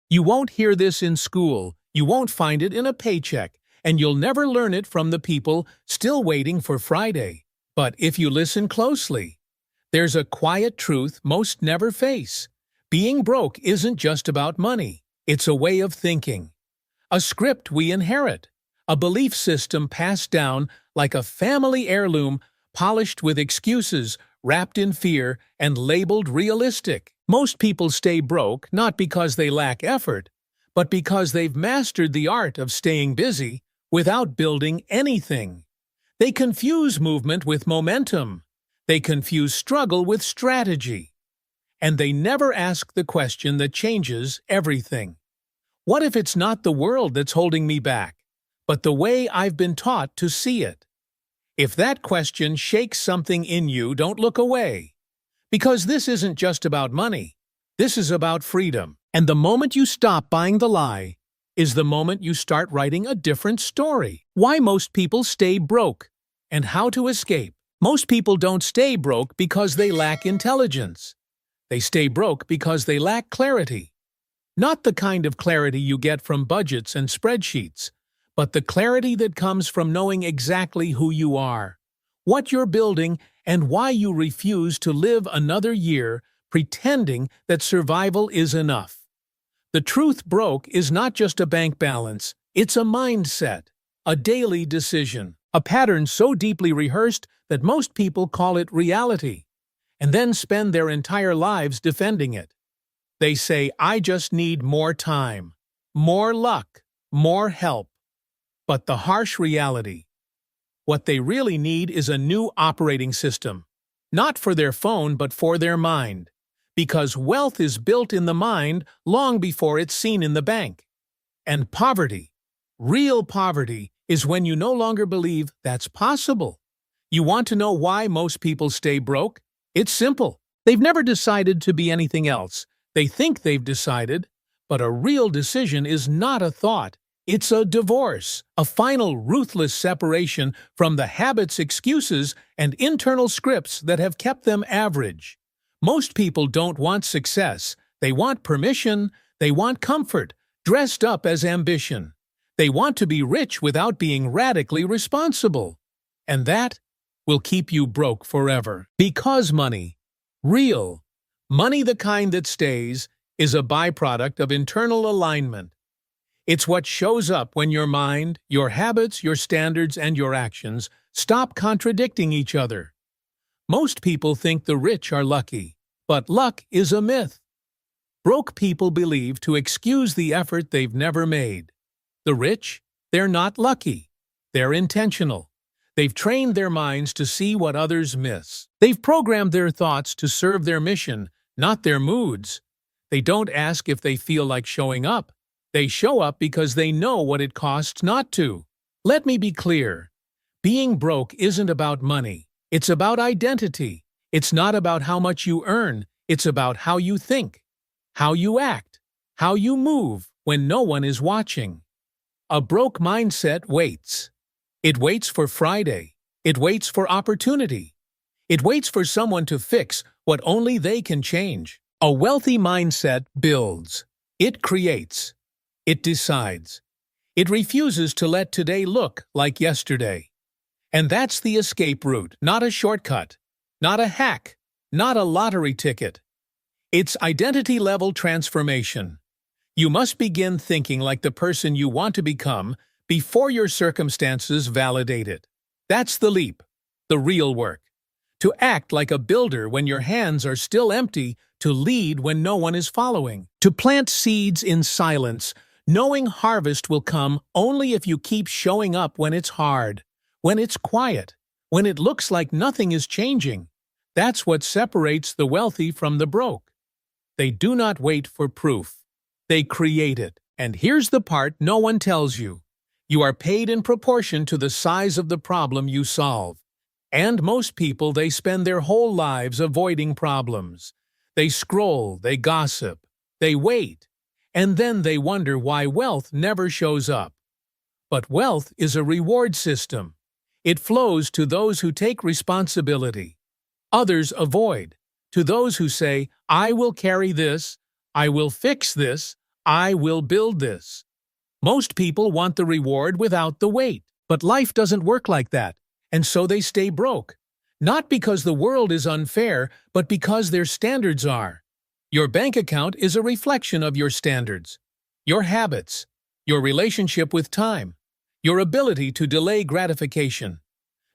You won't hear this in school, you won't find it in a paycheck, and you'll never learn it from the people still waiting for Friday. But if you listen closely, there's a quiet truth most never face. Being broke isn't just about money. It's a way of thinking. A script we inherit. A belief system passed down like a family heirloom, polished with excuses, wrapped in fear, and labeled realistic. Most people stay broke not because they lack effort, but because they've mastered the art of staying busy without building anything. They confuse movement with momentum. They confuse struggle with strategy. And they never ask the question that changes everything. What if it's not the world that's holding me back, but the way I've been taught to see it? If that question shakes something in you, don't look away. Because this isn't just about money. This is about freedom. And the moment you stop buying the lie is the moment you start writing a different story. Why most people stay broke and how to escape. Most people don't stay broke because they lack intelligence. They stay broke because they lack clarity. Not the kind of clarity you get from budgets and spreadsheets, but the clarity that comes from knowing exactly who you are, what you're building, and why you refuse to live another year pretending that survival is enough. The truth broke is not just a bank balance, it's a mindset, a daily decision, a pattern so deeply rehearsed that most people call it reality, and then spend their entire lives defending it. They say, I just need more time, more luck, more help. But the harsh reality, what they really need is a new operating system, not for their phone but for their mind, because wealth is built in the mind long before it's seen in the bank. And poverty, real poverty, is when you no longer believe that's possible. You want to know why most people stay broke? It's simple. They've never decided to be anything else. They think they've decided, but a real decision is not a thought. It's a divorce, a final ruthless separation from the habits, excuses, and internal scripts that have kept them average. Most people don't want success. They want permission. They want comfort, dressed up as ambition. They want to be rich without being radically responsible. And that will keep you broke forever. Because money, real, money the kind that stays, is a byproduct of internal alignment. It's what shows up when your mind, your habits, your standards, and your actions stop contradicting each other. Most people think the rich are lucky, but luck is a myth. Broke people believe to excuse the effort they've never made. The rich, they're not lucky. They're intentional. They've trained their minds to see what others miss. They've programmed their thoughts to serve their mission, not their moods. They don't ask if they feel like showing up. They show up because they know what it costs not to. Let me be clear. Being broke isn't about money. It's about identity. It's not about how much you earn. It's about how you think, how you act, how you move when no one is watching. A broke mindset waits. It waits for Friday. It waits for opportunity. It waits for someone to fix what only they can change. A wealthy mindset builds. It creates. It decides. It refuses to let today look like yesterday. And that's the escape route, not a shortcut, not a hack, not a lottery ticket. It's identity-level transformation. You must begin thinking like the person you want to become before your circumstances validate it. That's the leap, the real work. To act like a builder when your hands are still empty, to lead when no one is following, to plant seeds in silence, knowing harvest will come only if you keep showing up when it's hard, when it's quiet, when it looks like nothing is changing. That's what separates the wealthy from the broke. They do not wait for proof. They create it. And here's the part no one tells you. You are paid in proportion to the size of the problem you solve. And most people, they spend their whole lives avoiding problems. They scroll, they gossip, they wait, and then they wonder why wealth never shows up. But wealth is a reward system. It flows to those who take responsibility. Others avoid. To those who say, I will carry this, I will fix this, I will build this. Most people want the reward without the wait. But life doesn't work like that, and so they stay broke. Not because the world is unfair, but because their standards are. Your bank account is a reflection of your standards, your habits, your relationship with time, your ability to delay gratification,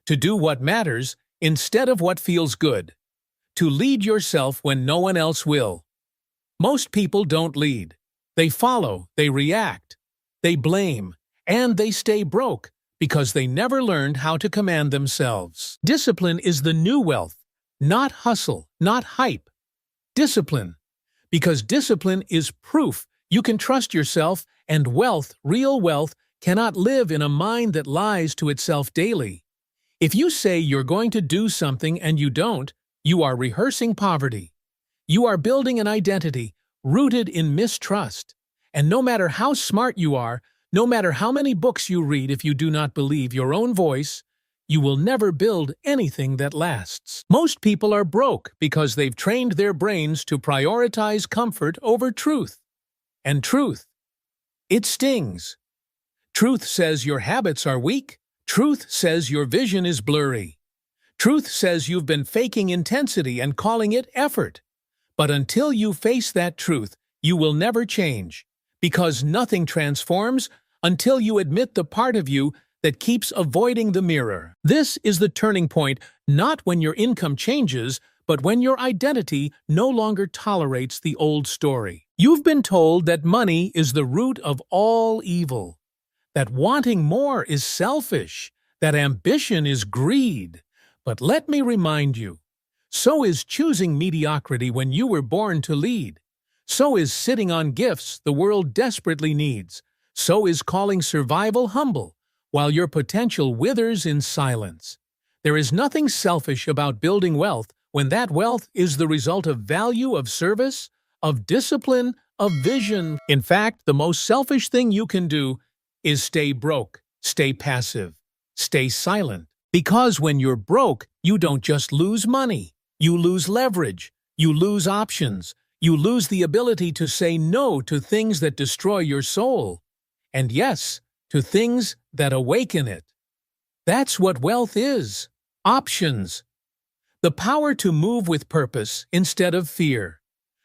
to do what matters instead of what feels good, to lead yourself when no one else will. Most people don't lead. They follow, they react, they blame, and they stay broke because they never learned how to command themselves. Discipline is the new wealth, not hustle, not hype. Discipline. Because discipline is proof you can trust yourself, and wealth, real wealth, cannot live in a mind that lies to itself daily. If you say you're going to do something and you don't, you are rehearsing poverty. You are building an identity rooted in mistrust. And no matter how smart you are, no matter how many books you read, if you do not believe your own voice, you will never build anything that lasts. Most people are broke because they've trained their brains to prioritize comfort over truth. And truth, it stings. Truth says your habits are weak. Truth says your vision is blurry. Truth says you've been faking intensity and calling it effort. But until you face that truth, you will never change, because nothing transforms until you admit the part of you that keeps avoiding the mirror. This is the turning point, not when your income changes, but when your identity no longer tolerates the old story. You've been told that money is the root of all evil, that wanting more is selfish, that ambition is greed. But let me remind you, so is choosing mediocrity when you were born to lead. So is sitting on gifts the world desperately needs. So is calling survival humble, while your potential withers in silence. There is nothing selfish about building wealth when that wealth is the result of value, of service, of discipline, of vision. In fact, the most selfish thing you can do is stay broke, stay passive, stay silent. Because when you're broke, you don't just lose money. You lose leverage. You lose options. You lose the ability to say no to things that destroy your soul. And yes, to things that awaken it. That's what wealth is. Options. The power to move with purpose instead of fear.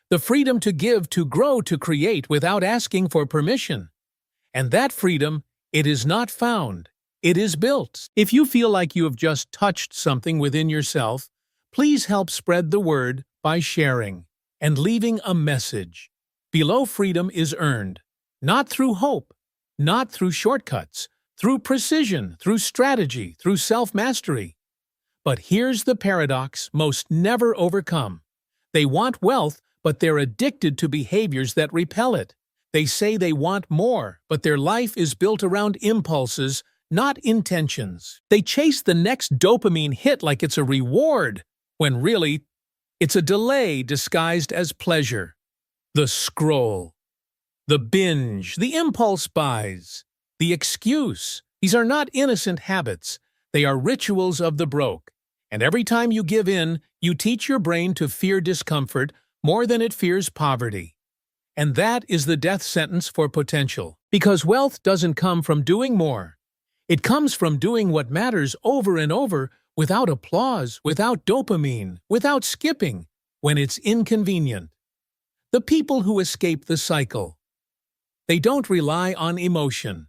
The freedom to give, to grow, to create without asking for permission. And that freedom, it is not found. It is built. If you feel like you have just touched something within yourself, please help spread the word by sharing and leaving a message. Below freedom is earned, not through hope, not through shortcuts, through precision, through strategy, through self-mastery. But here's the paradox most never overcome. They want wealth, but they're addicted to behaviors that repel it. They say they want more, but their life is built around impulses, not intentions. They chase the next dopamine hit like it's a reward, when really, it's a delay disguised as pleasure. The scroll, the binge, the impulse buys, the excuse. These are not innocent habits. They are rituals of the broke. And every time you give in, you teach your brain to fear discomfort more than it fears poverty. And that is the death sentence for potential. Because wealth doesn't come from doing more. It comes from doing what matters over and over without applause, without dopamine, without skipping, when it's inconvenient. The people who escape the cycle. They don't rely on emotion.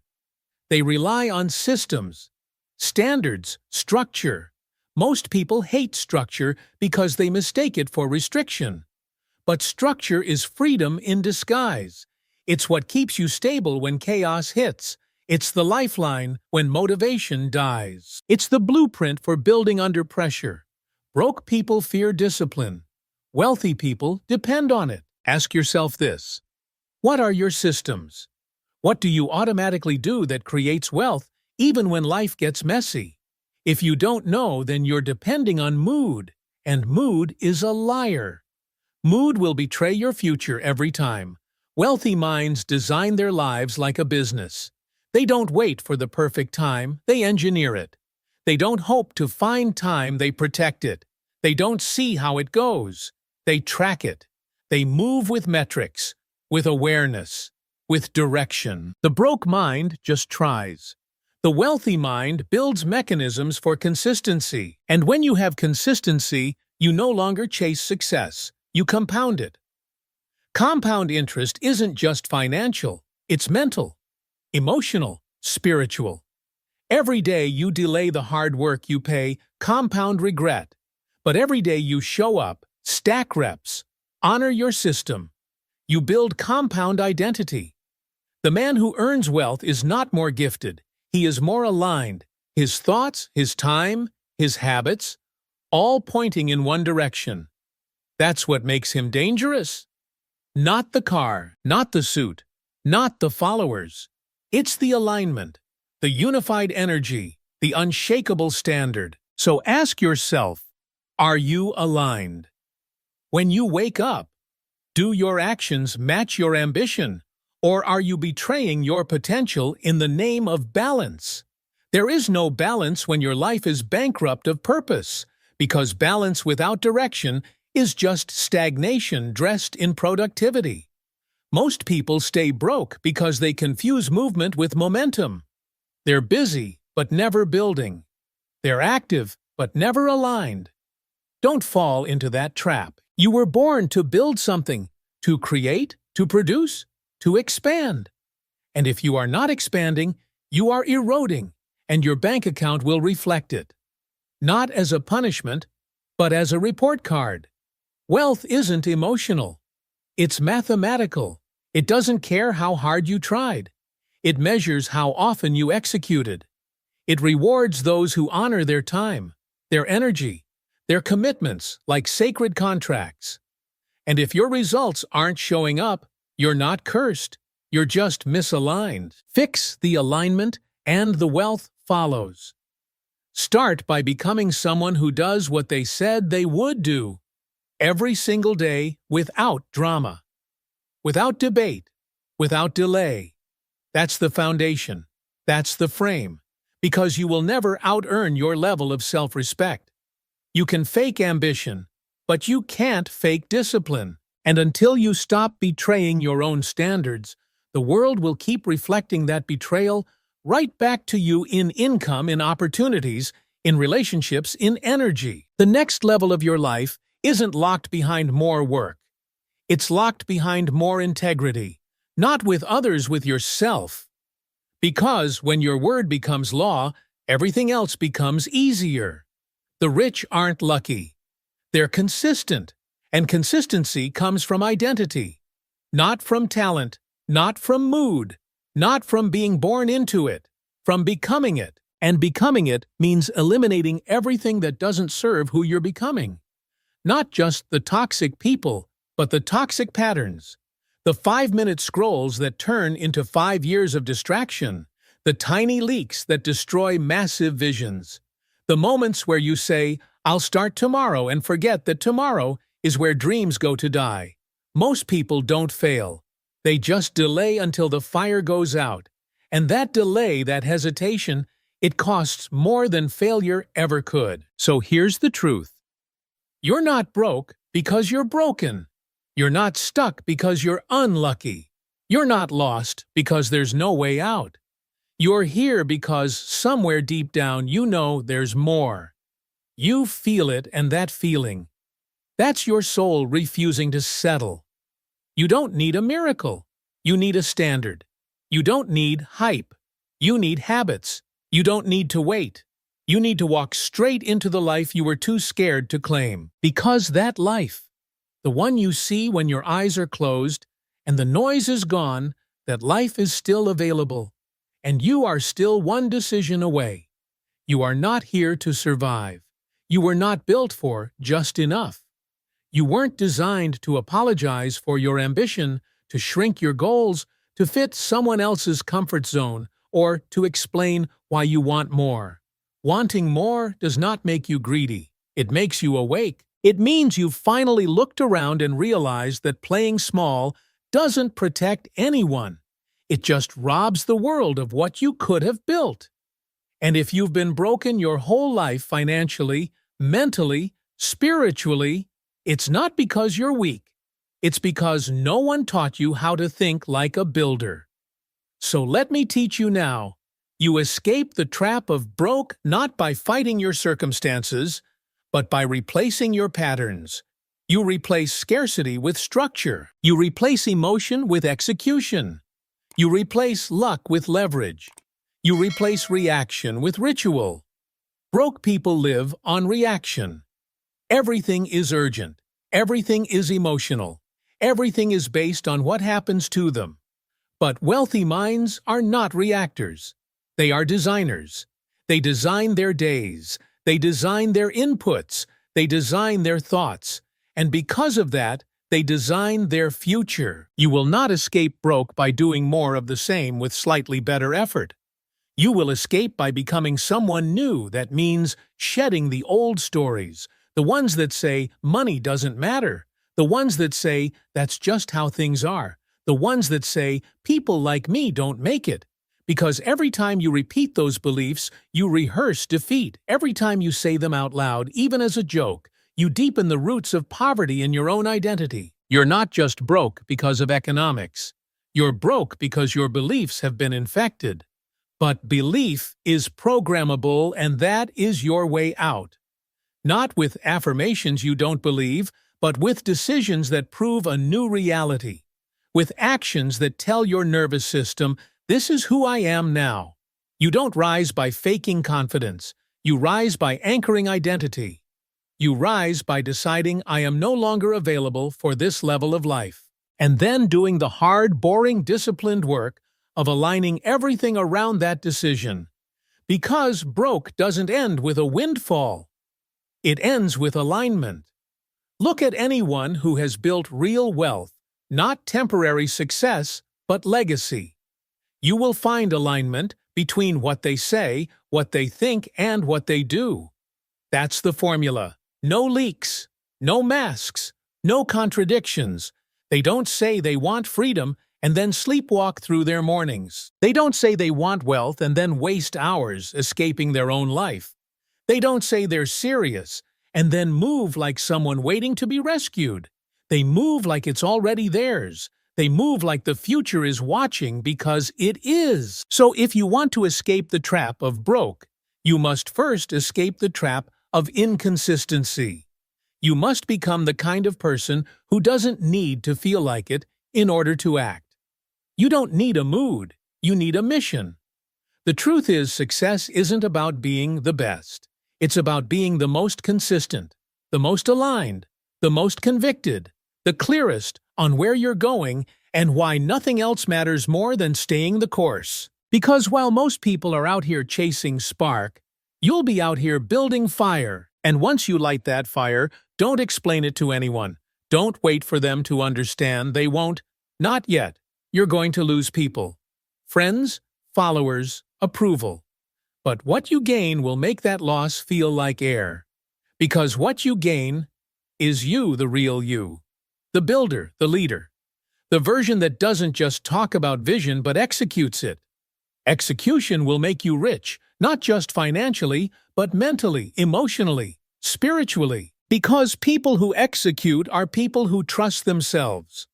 They rely on systems, standards, structure. Most people hate structure because they mistake it for restriction. But structure is freedom in disguise. It's what keeps you stable when chaos hits. It's the lifeline when motivation dies. It's the blueprint for building under pressure. Broke people fear discipline. Wealthy people depend on it. Ask yourself this. What are your systems? What do you automatically do that creates wealth even when life gets messy? If you don't know, then you're depending on mood, and mood is a liar. Mood will betray your future every time. Wealthy minds design their lives like a business. They don't wait for the perfect time, they engineer it. They don't hope to find time, they protect it. They don't see how it goes, they track it. They move with metrics, with awareness. with direction. The broke mind just tries. The wealthy mind builds mechanisms for consistency. And when you have consistency, you no longer chase success. You compound it. Compound interest isn't just financial. It's mental, emotional, spiritual. Every day you delay the hard work you pay, compound regret. But every day you show up, stack reps, honor your system. You build compound identity. The man who earns wealth is not more gifted. He is more aligned. His thoughts, his time, his habits, all pointing in one direction. That's what makes him dangerous. Not the car, not the suit, not the followers. It's the alignment, the unified energy, the unshakable standard. So ask yourself, are you aligned? When you wake up, do your actions match your ambition, or are you betraying your potential in the name of balance? There is no balance when your life is bankrupt of purpose, because balance without direction is just stagnation dressed in productivity. Most people stay broke because they confuse movement with momentum. They're busy, but never building. They're active, but never aligned. Don't fall into that trap. You were born to build something, to create, to produce, to expand. And if you are not expanding, you are eroding, and your bank account will reflect it. Not as a punishment, but as a report card. Wealth isn't emotional. It's mathematical. It doesn't care how hard you tried. It measures how often you executed. It rewards those who honor their time, their energy, their commitments like sacred contracts. And if your results aren't showing up, you're not cursed. You're just misaligned. Fix the alignment, and the wealth follows. Start by becoming someone who does what they said they would do. Every single day, without drama, without debate, without delay. That's the foundation. That's the frame. Because you will never out-earn your level of self-respect. You can fake ambition, but you can't fake discipline. And until you stop betraying your own standards, the world will keep reflecting that betrayal right back to you in income, in opportunities, in relationships, in energy. The next level of your life isn't locked behind more work. It's locked behind more integrity, not with others, with yourself. Because when your word becomes law, everything else becomes easier. The rich aren't lucky. They're consistent, and consistency comes from identity, not from talent, not from mood, not from being born into it, from becoming it. And becoming it means eliminating everything that doesn't serve who you're becoming. Not just the toxic people, but the toxic patterns. The 5-minute scrolls that turn into 5 years of distraction. The tiny leaks that destroy massive visions. The moments where you say, I'll start tomorrow, and forget that tomorrow is where dreams go to die. Most people don't fail. They just delay until the fire goes out. And that delay, that hesitation, it costs more than failure ever could. So here's the truth. You're not broke because you're broken. You're not stuck because you're unlucky. You're not lost because there's no way out. You're here because somewhere deep down you know there's more. You feel it, and that feeling, that's your soul refusing to settle. You don't need a miracle. You need a standard. You don't need hype. You need habits. You don't need to wait. You need to walk straight into the life you were too scared to claim. Because that life, the one you see when your eyes are closed and the noise is gone, that life is still available. And you are still one decision away. You are not here to survive. You were not built for just enough. You weren't designed to apologize for your ambition, to shrink your goals, to fit someone else's comfort zone, or to explain why you want more. Wanting more does not make you greedy. It makes you awake. It means you've finally looked around and realized that playing small doesn't protect anyone. It just robs the world of what you could have built. And if you've been broken your whole life financially, mentally, spiritually, it's not because you're weak. It's because no one taught you how to think like a builder. So let me teach you now. You escape the trap of broke not by fighting your circumstances, but by replacing your patterns. You replace scarcity with structure. You replace emotion with execution. You replace luck with leverage. You replace reaction with ritual. Broke people live on reaction. Everything is urgent. Everything is emotional. Everything is based on what happens to them. But wealthy minds are not reactors. They are designers. They design their days. They design their inputs. They design their thoughts. And because of that, they design their future. You will not escape broke by doing more of the same with slightly better effort. You will escape by becoming someone new. That means shedding the old stories, the ones that say money doesn't matter, the ones that say that's just how things are, the ones that say people like me don't make it. Because every time you repeat those beliefs, you rehearse defeat. Every time you say them out loud, even as a joke, you deepen the roots of poverty in your own identity. You're not just broke because of economics. You're broke because your beliefs have been infected. But belief is programmable, and that is your way out. Not with affirmations you don't believe, but with decisions that prove a new reality. With actions that tell your nervous system, this is who I am now. You don't rise by faking confidence. You rise by anchoring identity. You rise by deciding I am no longer available for this level of life. And then doing the hard, boring, disciplined work of aligning everything around that decision. Because broke doesn't end with a windfall. It ends with alignment. Look at anyone who has built real wealth, not temporary success, but legacy. You will find alignment between what they say, what they think, and what they do. That's the formula. No leaks, no masks, no contradictions. They don't say they want freedom and then sleepwalk through their mornings. They don't say they want wealth and then waste hours escaping their own life. They don't say they're serious and then move like someone waiting to be rescued. They move like it's already theirs. They move like the future is watching because it is. So if you want to escape the trap of broke, you must first escape the trap of inconsistency. You must become the kind of person who doesn't need to feel like it in order to act. You don't need a mood, you need a mission. The truth is, success isn't about being the best. It's about being the most consistent, the most aligned, the most convicted, the clearest on where you're going and why nothing else matters more than staying the course. Because while most people are out here chasing spark, you'll be out here building fire. And once you light that fire, don't explain it to anyone. Don't wait for them to understand. They won't. Not yet. You're going to lose people. Friends, followers, approval. But what you gain will make that loss feel like air. Because what you gain is you, the real you. The builder, the leader. The version that doesn't just talk about vision but executes it. Execution will make you rich, not just financially, but mentally, emotionally, spiritually. Because people who execute are people who trust themselves.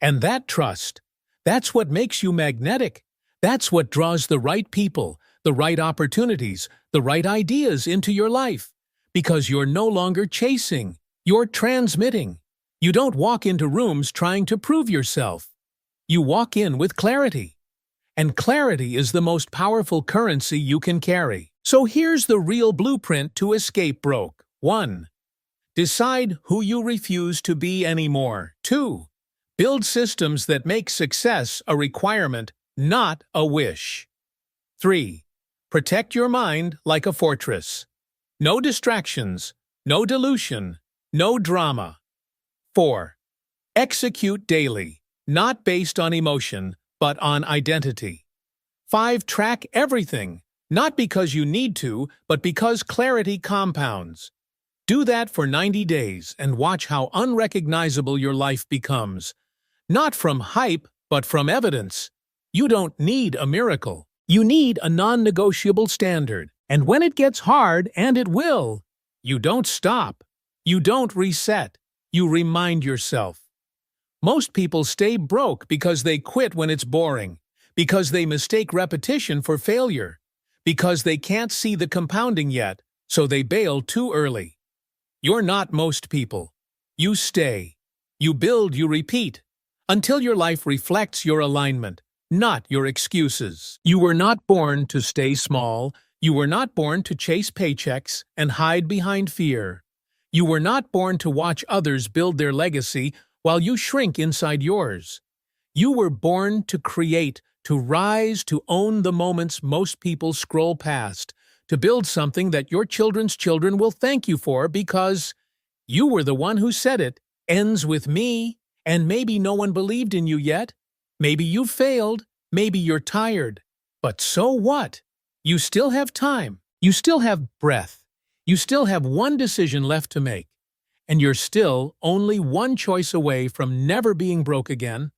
And that trust, that's what makes you magnetic. That's what draws the right people, the right opportunities, the right ideas into your life. Because you're no longer chasing, you're transmitting. You don't walk into rooms trying to prove yourself. You walk in with clarity. And clarity is the most powerful currency you can carry. So here's the real blueprint to escape broke. 1. Decide who you refuse to be anymore. 2. Build systems that make success a requirement, not a wish. 3. Protect your mind like a fortress. No distractions, no dilution, no drama. 4. Execute daily, not based on emotion, but on identity. 5. Track everything, not because you need to, but because clarity compounds. Do that for 90 days and watch how unrecognizable your life becomes. Not from hype, but from evidence. You don't need a miracle. You need a non-negotiable standard. And when it gets hard, and it will, you don't stop. You don't reset. You remind yourself. Most people stay broke because they quit when it's boring, because they mistake repetition for failure, because they can't see the compounding yet, so they bail too early. You're not most people. You stay. You build, you repeat, until your life reflects your alignment, not your excuses. You were not born to stay small. You were not born to chase paychecks and hide behind fear. You were not born to watch others build their legacy while you shrink inside yours. You were born to create, to rise, to own the moments most people scroll past, to build something that your children's children will thank you for because you were the one who said it ends with me, and maybe no one believed in you yet. Maybe you failed, maybe you're tired. But so what? You still have time. You still have breath. You still have one decision left to make. And you're still only one choice away from never being broke again.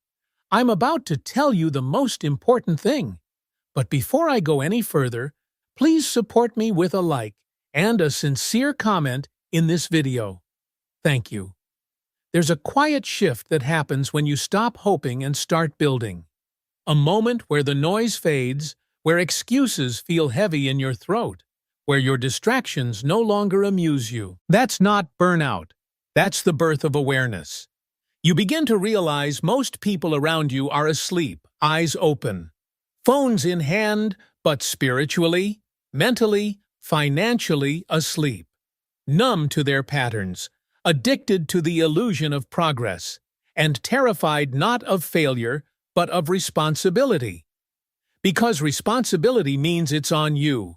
I'm about to tell you the most important thing. But before I go any further, please support me with a like and a sincere comment in this video. Thank you. There's a quiet shift that happens when you stop hoping and start building. A moment where the noise fades, where excuses feel heavy in your throat, where your distractions no longer amuse you. That's not burnout. That's the birth of awareness. You begin to realize most people around you are asleep, eyes open, phones in hand, but spiritually, mentally, financially asleep, numb to their patterns, addicted to the illusion of progress, and terrified not of failure, but of responsibility. Because responsibility means it's on you.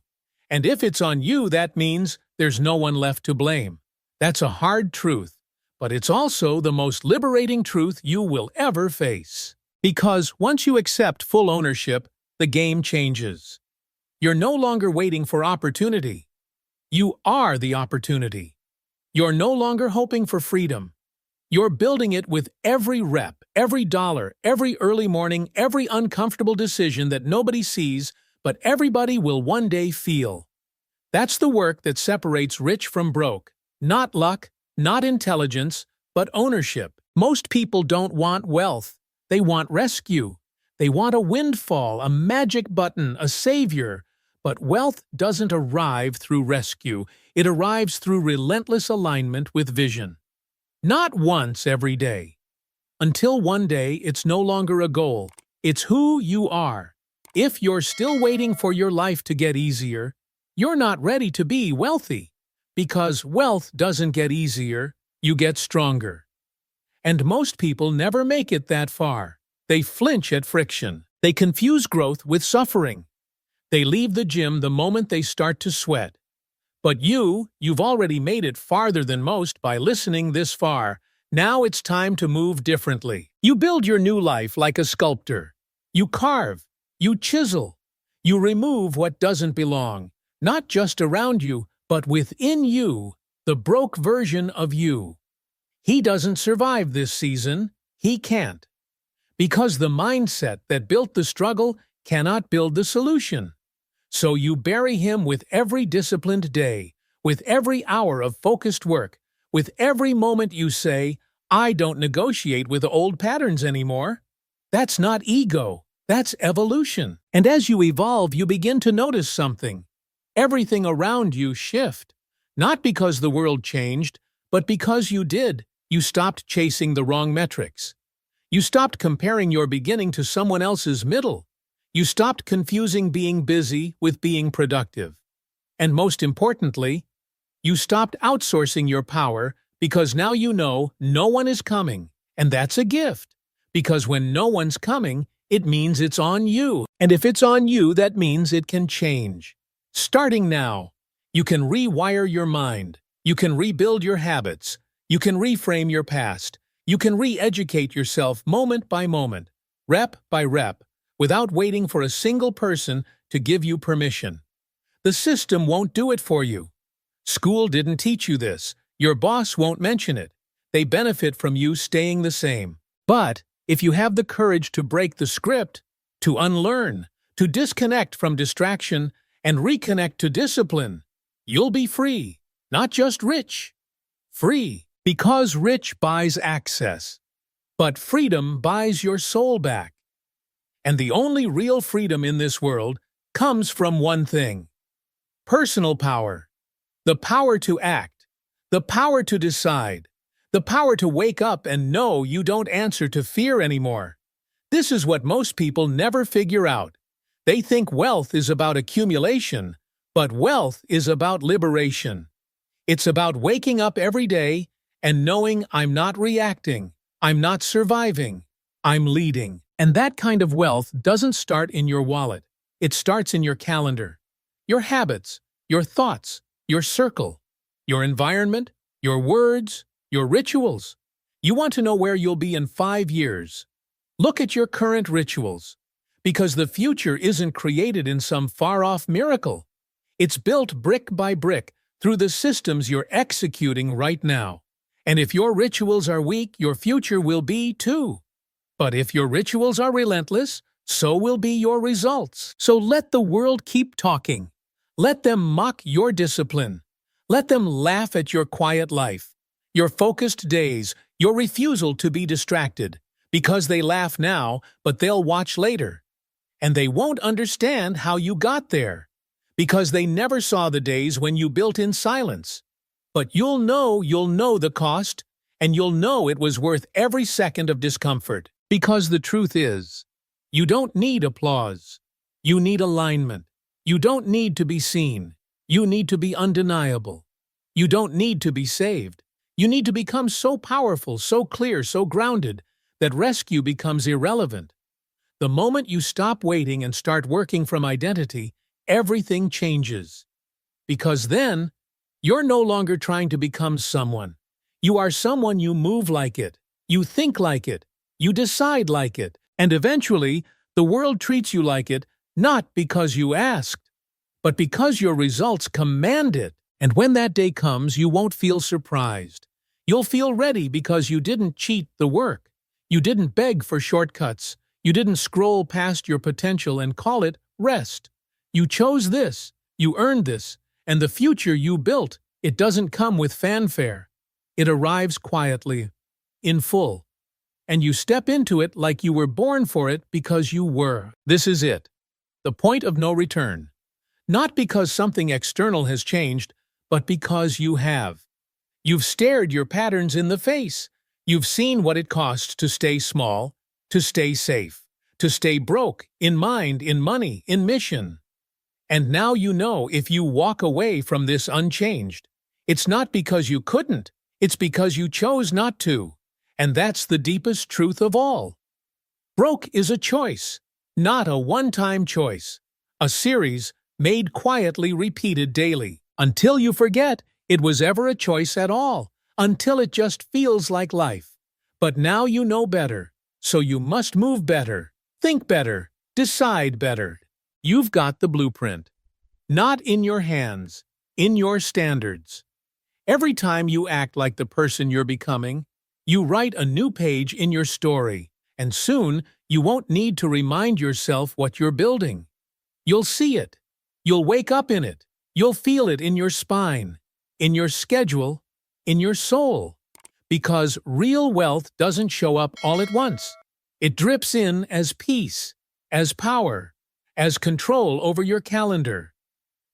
And if it's on you, that means there's no one left to blame. That's a hard truth, but it's also the most liberating truth you will ever face. Because once you accept full ownership, the game changes. You're no longer waiting for opportunity. You are the opportunity. You're no longer hoping for freedom. You're building it with every rep, every dollar, every early morning, every uncomfortable decision that nobody sees, but everybody will one day feel. That's the work that separates rich from broke. Not luck, not intelligence, but ownership. Most people don't want wealth. They want rescue. They want a windfall, a magic button, a savior. But wealth doesn't arrive through rescue. It arrives through relentless alignment with vision. Not once every day. Until one day it's no longer a goal. It's who you are. If you're still waiting for your life to get easier, you're not ready to be wealthy. Because wealth doesn't get easier, you get stronger. And most people never make it that far. They flinch at friction. They confuse growth with suffering. They leave the gym the moment they start to sweat. But you've already made it farther than most by listening this far. Now it's time to move differently. You build your new life like a sculptor. You carve, you chisel, you remove what doesn't belong, not just around you, but within you, the broke version of you. He doesn't survive this season. He can't. Because the mindset that built the struggle cannot build the solution. So you bury him with every disciplined day, with every hour of focused work, with every moment you say, I don't negotiate with old patterns anymore. That's not ego, that's evolution. And as you evolve, you begin to notice something. Everything around you shift. Not because the world changed, but because you did. You stopped chasing the wrong metrics. You stopped comparing your beginning to someone else's middle. You stopped confusing being busy with being productive. And most importantly, you stopped outsourcing your power because now you know no one is coming. And that's a gift. Because when no one's coming, it means it's on you. And if it's on you, that means it can change. Starting now, you can rewire your mind. You can rebuild your habits. You can reframe your past. You can re-educate yourself moment by moment, rep by rep, without waiting for a single person to give you permission. The system won't do it for you. School didn't teach you this. Your boss won't mention it. They benefit from you staying the same. But if you have the courage to break the script, to unlearn, to disconnect from distraction, and reconnect to discipline, you'll be free, not just rich. Free, because rich buys access. but freedom buys your soul back. And the only real freedom in this world comes from one thing: personal power. The power to act, the power to decide, the power to wake up and know you don't answer to fear anymore. This is what most people never figure out. They think wealth is about accumulation, but wealth is about liberation. It's about waking up every day and knowing I'm not reacting, I'm not surviving, I'm leading. And that kind of wealth doesn't start in your wallet. It starts in your calendar, your habits, your thoughts, your circle, your environment, your words, your rituals. You want to know where you'll be in 5 years. Look at your current rituals, because the future isn't created in some far-off miracle. It's built brick by brick through the systems you're executing right now. And if your rituals are weak, your future will be too. But if your rituals are relentless, so will be your results. So let the world keep talking. Let them mock your discipline. Let them laugh at your quiet life, your focused days, your refusal to be distracted, because they laugh now, but they'll watch later. And they won't understand how you got there, because they never saw the days when you built in silence. But you'll know the cost, and you'll know it was worth every second of discomfort. Because the truth is, you don't need applause. You need alignment. You don't need to be seen. You need to be undeniable. You don't need to be saved. You need to become so powerful, so clear, so grounded, that rescue becomes irrelevant. The moment you stop waiting and start working from identity, everything changes. Because then, you're no longer trying to become someone. You are someone. You move like it. You think like it. You decide like it. And eventually, the world treats you like it, not because you asked, but because your results command it. And when that day comes, you won't feel surprised. You'll feel ready because you didn't cheat the work. You didn't beg for shortcuts. You didn't scroll past your potential and call it rest. You chose this. You earned this. And the future you built, it doesn't come with fanfare. It arrives quietly, in full. And you step into it like you were born for it because you were. This is it. The point of no return. Not because something external has changed, but because you have. You've stared your patterns in the face. You've seen what it costs to stay small, to stay safe, to stay broke, in mind, in money, in mission. And now you know if you walk away from this unchanged, it's not because you couldn't, it's because you chose not to. And that's the deepest truth of all. Broke is a choice, not a one-time choice. A series made quietly, repeated daily, until you forget it was ever a choice at all, until it just feels like life. But now you know better, so you must move better, think better, decide better. You've got the blueprint. Not in your hands, in your standards. Every time you act like the person you're becoming, you write a new page in your story, and soon you won't need to remind yourself what you're building. You'll see it. You'll wake up in it. You'll feel it in your spine, in your schedule, in your soul. Because real wealth doesn't show up all at once. It drips in as peace, as power, as control over your calendar,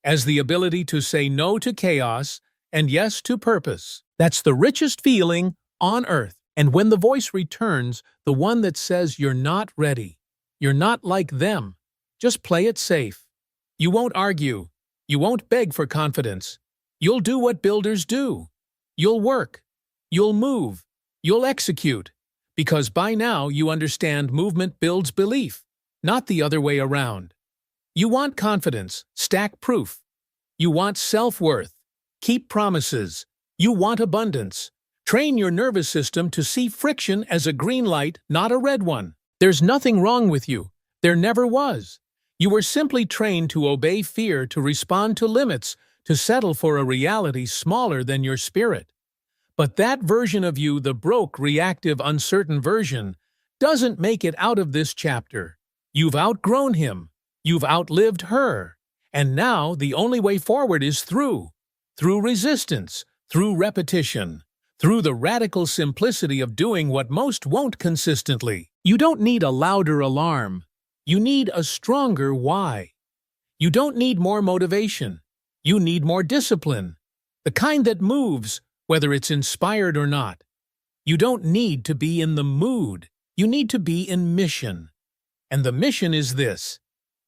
as the ability to say no to chaos and yes to purpose. That's the richest feeling on earth. And when the voice returns, the one that says you're not ready, you're not like them, just play it safe. You won't argue. You won't beg for confidence. You'll do what builders do. You'll work. You'll move. You'll execute. Because by now you understand movement builds belief, not the other way around. You want confidence, stack proof. You want self-worth, keep promises. You want abundance. Train your nervous system to see friction as a green light, not a red one. There's nothing wrong with you. There never was. You were simply trained to obey fear, to respond to limits, to settle for a reality smaller than your spirit. But that version of you, the broke, reactive, uncertain version, doesn't make it out of this chapter. You've outgrown him. You've outlived her. And now the only way forward is through resistance, through repetition, through the radical simplicity of doing what most won't consistently. You don't need a louder alarm. You need a stronger why. You don't need more motivation. You need more discipline. The kind that moves, whether it's inspired or not. You don't need to be in the mood. You need to be in mission. And the mission is this: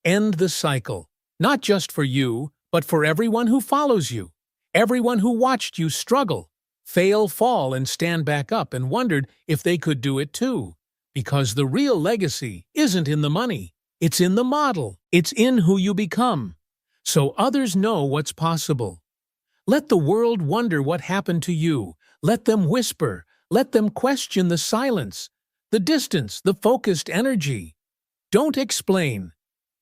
end the cycle. Not just for you, but for everyone who follows you. Everyone who watched you struggle, fail, fall, and stand back up and wondered if they could do it too. Because the real legacy isn't in the money. It's in the model. It's in who you become. So others know what's possible. Let the world wonder what happened to you. Let them whisper. Let them question the silence, the distance, the focused energy. Don't explain.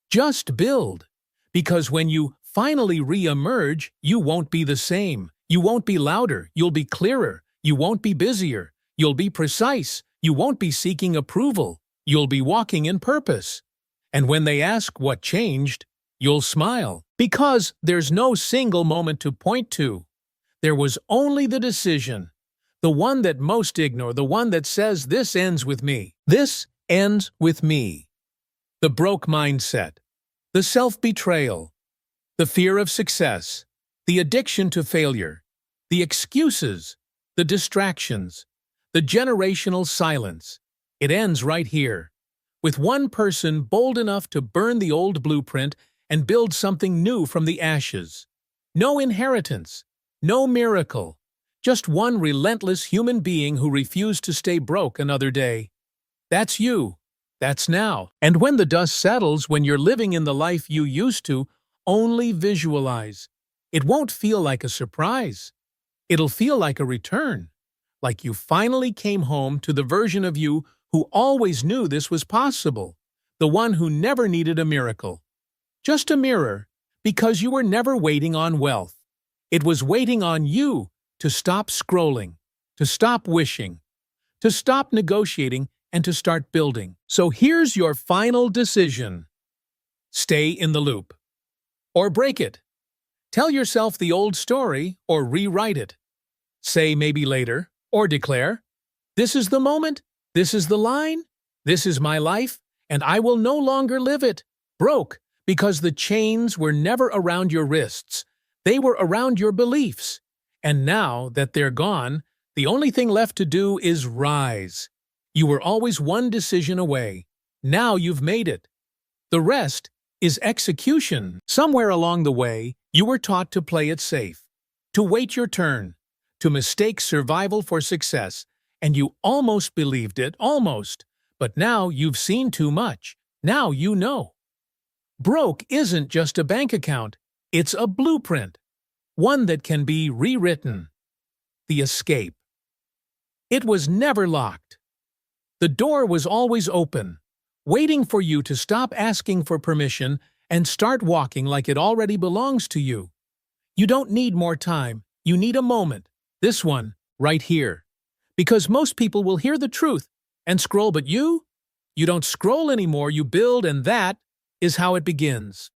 Just build. Because when you finally re-emerge, you won't be the same. You won't be louder. You'll be clearer. You won't be busier. You'll be precise. You won't be seeking approval. You'll be walking in purpose. And when they ask what changed, you'll smile. Because there's no single moment to point to. There was only the decision. The one that most ignore, the one that says, this ends with me. This ends with me. The broke mindset. The self-betrayal. The fear of success. The addiction to failure. The excuses. The distractions. The generational silence. It ends right here. With one person bold enough to burn the old blueprint and build something new from the ashes. No inheritance. No miracle. Just one relentless human being who refused to stay broke another day. That's you. That's now. And when the dust settles, when you're living in the life you used to, only visualize. It won't feel like a surprise. It'll feel like a return. Like you finally came home to the version of you who always knew this was possible. The one who never needed a miracle. Just a mirror, because you were never waiting on wealth. It was waiting on you to stop scrolling, to stop wishing, to stop negotiating, and to start building. So here's your final decision. Stay in the loop. Or break it. Tell yourself the old story or rewrite it. Say maybe later, or declare, this is the moment, this is the line, this is my life, and I will no longer live it. Broke, because the chains were never around your wrists. They were around your beliefs. And now that they're gone, the only thing left to do is rise. You were always one decision away. Now you've made it. The rest is execution. Somewhere along the way, you were taught to play it safe, to wait your turn, to mistake survival for success, and you almost believed it, almost. But now you've seen too much. Now you know. Broke isn't just a bank account. It's a blueprint. One that can be rewritten. The escape. It was never locked. The door was always open, waiting for you to stop asking for permission and start walking like it already belongs to you. You don't need more time. You need a moment. This one, right here. Because most people will hear the truth and scroll, but you don't scroll anymore, you build, and that is how it begins.